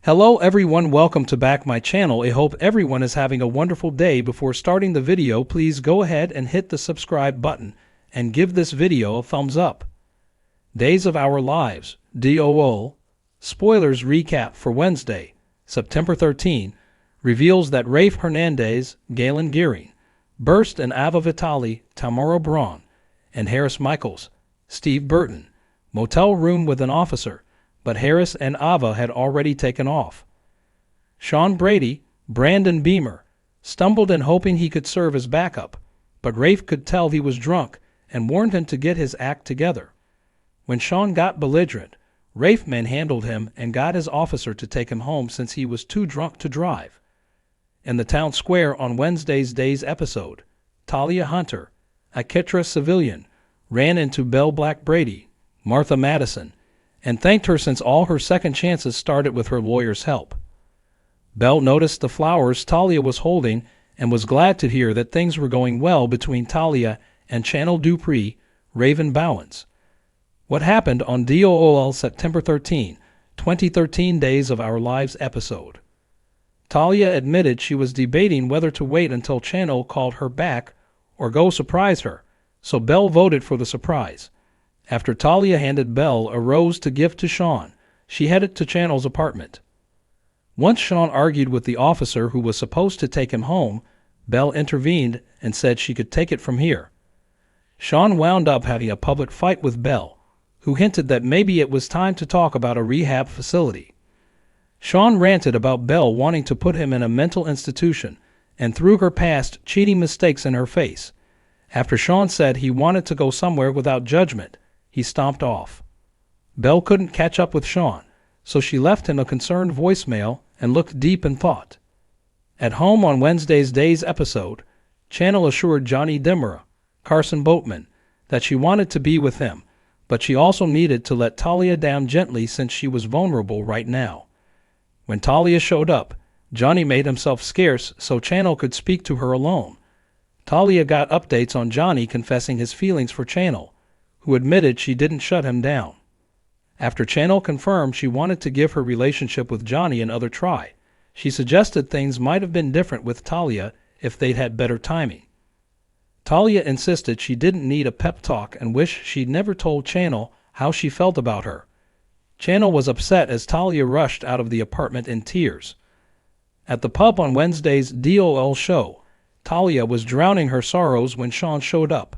Hello everyone, welcome to back my channel. I hope everyone is having a wonderful day. Before starting the video, please go ahead and hit the subscribe button and give this video a thumbs up. Days of Our Lives, DOO. Spoilers recap for Wednesday, September 13, reveals that Rafe Hernandez, Galen Gearing, Burst and Ava Vitali, Tamara Braun, and Harris Michaels, Steve Burton, motel room with an officer, but Harris and Ava had already taken off. Shawn Brady, Brandon Beamer, stumbled in hoping he could serve as backup, but Rafe could tell he was drunk and warned him to get his act together. When Shawn got belligerent, Rafe manhandled him and got his officer to take him home since he was too drunk to drive. In the town square on Wednesday's Days episode, Talia Hunter, a Kitra civilian, ran into Belle Black Brady, Martha Madison, and thanked her since all her second chances started with her lawyer's help. Belle noticed the flowers Talia was holding and was glad to hear that things were going well between Talia and Channel Dupree, Raven Bowens. What happened on DOOL September 13, 2013 Days of Our Lives episode. Talia admitted she was debating whether to wait until Channel called her back or go surprise her, so Belle voted for the surprise. After Talia handed Belle a rose to give to Shawn, she headed to Channel's apartment. Once Shawn argued with the officer who was supposed to take him home, Belle intervened and said she could take it from here. Shawn wound up having a public fight with Belle, who hinted that maybe it was time to talk about a rehab facility. Shawn ranted about Belle wanting to put him in a mental institution and threw her past cheating mistakes in her face. After Shawn said he wanted to go somewhere without judgment, he stomped off. Belle couldn't catch up with Shawn, so she left him a concerned voicemail and looked deep in thought. At home on Wednesday's Days episode, Channel assured Johnny Demura, Carson Boatman, that she wanted to be with him, but she also needed to let Talia down gently since she was vulnerable right now. When Talia showed up, Johnny made himself scarce so Channel could speak to her alone. Talia got updates on Johnny confessing his feelings for Channel, who admitted she didn't shut him down. After Channel confirmed she wanted to give her relationship with Johnny another try, she suggested things might have been different with Talia if they'd had better timing. Talia insisted she didn't need a pep talk and wished she'd never told Channel how she felt about her. Channel was upset as Talia rushed out of the apartment in tears. At the pub on Wednesday's DOL show, Talia was drowning her sorrows when Shawn showed up.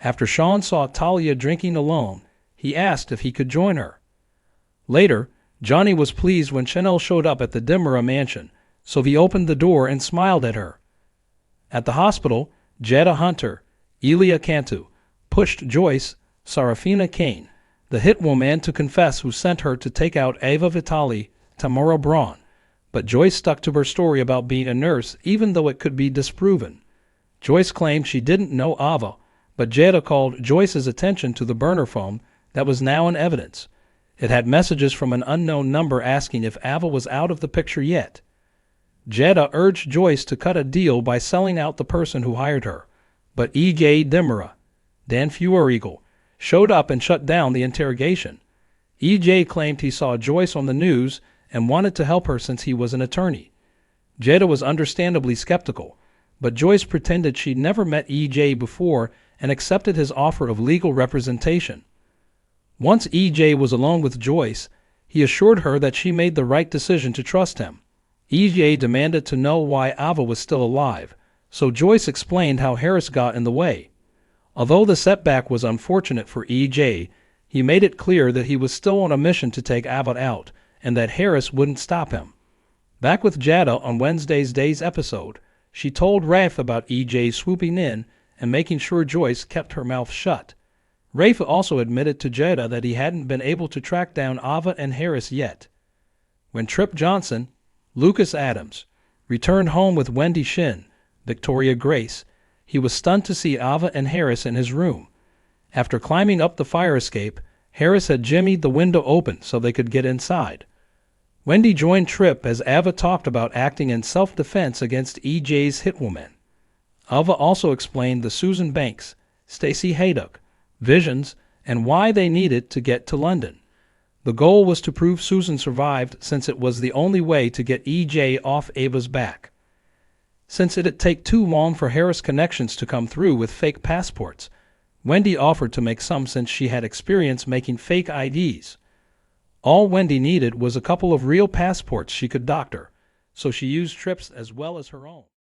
After Shawn saw Talia drinking alone, he asked if he could join her. Later, Johnny was pleased when Channel showed up at the Demura mansion, so he opened the door and smiled at her. At the hospital, Jetta Hunter, Elia Cantu, pushed Joyce, Sarafina Kane, the hitwoman, to confess who sent her to take out Ava Vitali, Tamara Braun, but Joyce stuck to her story about being a nurse even though it could be disproven. Joyce claimed she didn't know Ava, but Jetta called Joyce's attention to the burner phone that was now in evidence. It had messages from an unknown number asking if Ava was out of the picture yet. Jetta urged Joyce to cut a deal by selling out the person who hired her, but E.J. Demura, Dan Feuereagle, showed up and shut down the interrogation. E.J. claimed he saw Joyce on the news and wanted to help her since he was an attorney. Jetta was understandably skeptical, but Joyce pretended she'd never met E.J. before and accepted his offer of legal representation. Once E.J. was alone with Joyce, he assured her that she made the right decision to trust him. E.J. demanded to know why Ava was still alive, so Joyce explained how Harris got in the way. Although the setback was unfortunate for E.J., he made it clear that he was still on a mission to take Ava out and that Harris wouldn't stop him. Back with Jetta on Wednesday's Days episode, she told Rafe about E.J. swooping in and making sure Joyce kept her mouth shut. Rafe also admitted to Jetta that he hadn't been able to track down Ava and Harris yet. When Trip Johnson, Lucas Adams, returned home with Wendy Shin, Victoria Grace, he was stunned to see Ava and Harris in his room. After climbing up the fire escape, Harris had jimmied the window open so they could get inside. Wendy joined Trip as Ava talked about acting in self-defense against E.J.'s hitwoman. Ava also explained the Susan Banks, Stacey Haydock, visions, and why they needed to get to London. The goal was to prove Susan survived since it was the only way to get EJ off Ava's back. Since it'd take too long for Harris Connections to come through with fake passports, Wendy offered to make some since she had experience making fake IDs. All Wendy needed was a couple of real passports she could doctor, so she used Tripp's as well as her own.